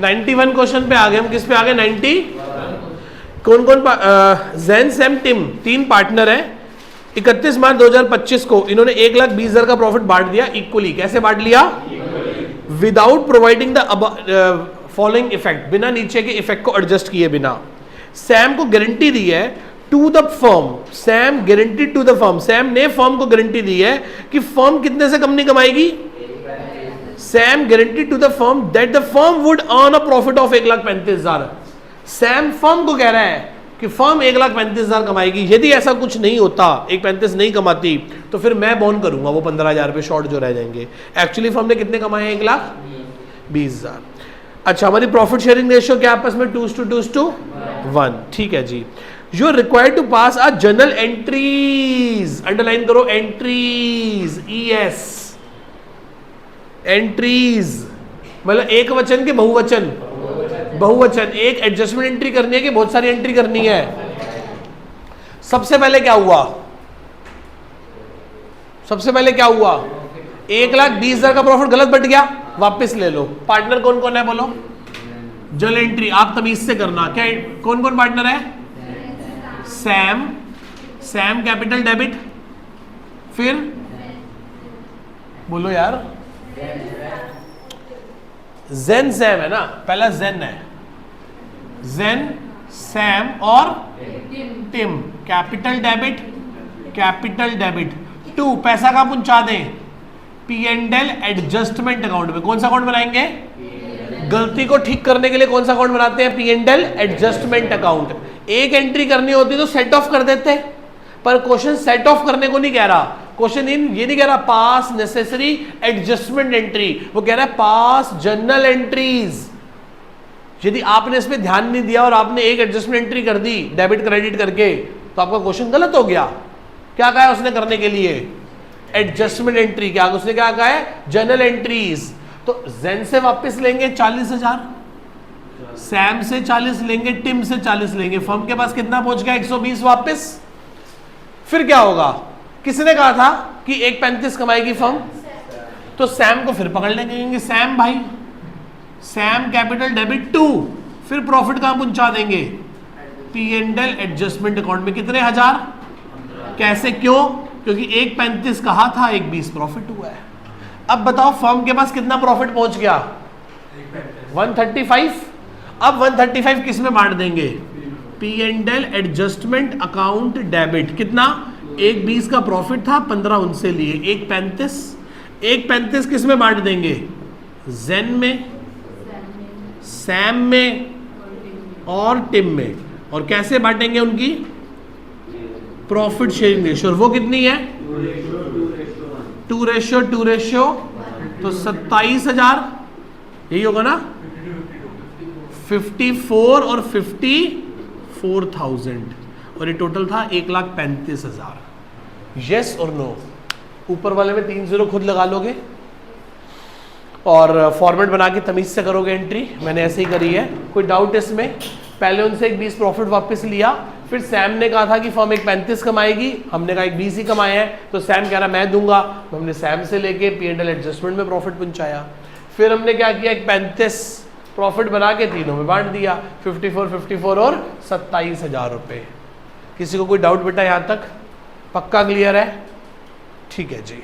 91 question पे आ गए हम। किस पे आ गए? 90। कौन कौन जैन सैम टिम 3 पार्टनर है। 31 मार्च 2025 को इन्होंने 1,20,000 का प्रॉफिट बांट दिया इक्वली। कैसे बांट लिया? Without providing the following effect, बिना नीचे के इफेक्ट को एडजस्ट किए बिना। सैम को गारंटी दी है to the firm, Sam guarantee to the firm, Sam ने फर्म को गारंटी दी है कि फर्म कितने से कम नहीं कमाएगी। Sam guarantee to the firm that the firm would earn a profit of 1,35,000। Sam firm को कह रहा है कि फर्म 1,35,000 कमाएगी। यदि ऐसा कुछ नहीं होता, 1,35 नहीं कमाती, तो फिर मैं बॉन्ड करूंगा वो 15,000 रुपए शॉर्ट जो रह जाएंगे। एक्चुअली फर्म ने कितने कमाए हैं? 1,20,000। अच्छा, हमारी प्रॉफिट शेयरिंग रेशियो क्या आपस में? 2:1। ठीक है जी। You are required to pass a journal entries, underline करो एंट्रीज, ES एंट्रीज मतलब एक वचन के बहुवचन, बहुवचन। एक एडजस्टमेंट एंट्री करनी है कि बहुत सारी एंट्री करनी है? सबसे पहले क्या हुआ? सबसे पहले क्या हुआ? 1,20,000 का प्रॉफिट गलत बट गया, वापस ले लो। पार्टनर कौन कौन है बोलो? जर्नल एंट्री आप तमीज से करना। क्या कौन कौन पार्टनर है? सैम, सैम कैपिटल डेबिट, फिर बोलो यार, जेन सैम है ना, पहला जेन है, जेन सैम और Tim. Capital debit, capital debit. 2 पैसा कहां पहुंचा दें? P&L एडजस्टमेंट अकाउंट में। कौन सा अकाउंट बनाएंगे? गलती को ठीक करने के लिए कौन सा अकाउंट बनाते हैं? P&L adjustment account. एक एंट्री करनी होती तो सेट ऑफ कर देते, पर क्वेश्चन सेट ऑफ करने को नहीं कह रहा। क्वेश्चन ये नहीं कह रहा पास नेसेसरी एडजस्टमेंट एंट्री, वो कह रहा है पास जर्नल एंट्रीज। यदि आपने इस पे ध्यान नहीं दिया और आपने एक एडजस्टमेंट एंट्री कर दी डेबिट क्रेडिट करके, तो आपका क्वेश्चन गलत हो गया। क्या कहा है उसने करने के लिए? Adjustment entry. क्या उसने क्या कहा है? Journal entries. तो जेन से वापस लेंगे 40,000, सैम से 40 लेंगे, टिम से 40 लेंगे। फर्म के पास कितना पहुंच गया? 120 वापस। फिर क्या होगा? किसने कहा था कि 1,35 कमाएगी फर्म? तो सैम को फिर पकड़ लेंगे, सैम भाई, सैम कैपिटल डेबिट 2, फिर प्रॉफिट कहां पहुंचा देंगे? P&L एडजस्टमेंट अकाउंट में। कितने हजार? कैसे, क्यों? क्योंकि 1,35 कहा था, 1,20 प्रॉफिट हुआ है। अब बताओ फर्म के पास कितना प्रॉफिट पहुंच गया? 135। अब 135 किस में बांट देंगे? P&L adjustment account debit. कितना? 1,20 का प्रॉफिट था, 15 उनसे लिए, 1,35। 1,35 किस में बांट देंगे? जेन में, सैम में और टिम में। और कैसे बांटेंगे उनकी? Profit sharing ratio. वो कितनी है? 2:2। तो 27,000 यही होगा ना? 54 और 54,000 और ये टोटल था 1,35,000। यस और नो? ऊपर वाले में 3 0 खुद लगा लोगे और फॉर्मेट बना के तमीज से करोगे एंट्री। मैंने ऐसे ही करी है, कोई डाउट इसमें? पहले उनसे 1,20 प्रॉफिट वापस लिया, फिर सैम ने कहा था कि फर्म 1,35 कमाएगी, हमने कहा 1,20 ही कमाए हैं, तो सैम कह रहा मैं दूंगा, हमने सैम से लेके P&L एडजस्टमेंट में प्रॉफिट पहुंचाया। फिर हमने क्या किया? 1,35 प्रॉफिट बना के तीनों में बांट दिया, 54 और 27,000 रुपए। किसी को कोई डाउट बेटा यहाँ तक? पक्का क्लियर है? ठीक है जी।